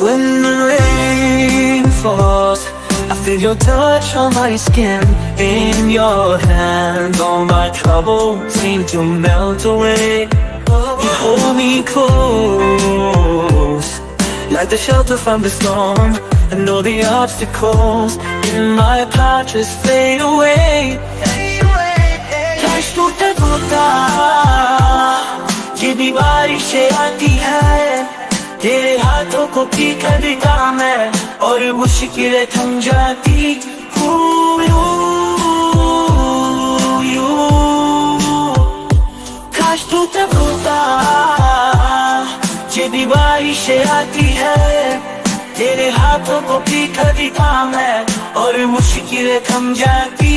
When the rain falls, I feel your touch on my skin. In your hand, all my troubles seem to melt away. You hold me close, like the shelter from the storm. And all the obstacles in my path just fade away. Cash टूटा टूटा ये भी बारिशें आती है, तेरे हाथों को पी कर देता मैं और मुश्किलें थम जाती। काश टूटा टूटा ये भी बारिशें आती है, तेरे हाथों को पी कर देता मैं और मुश्किलें थम जाती।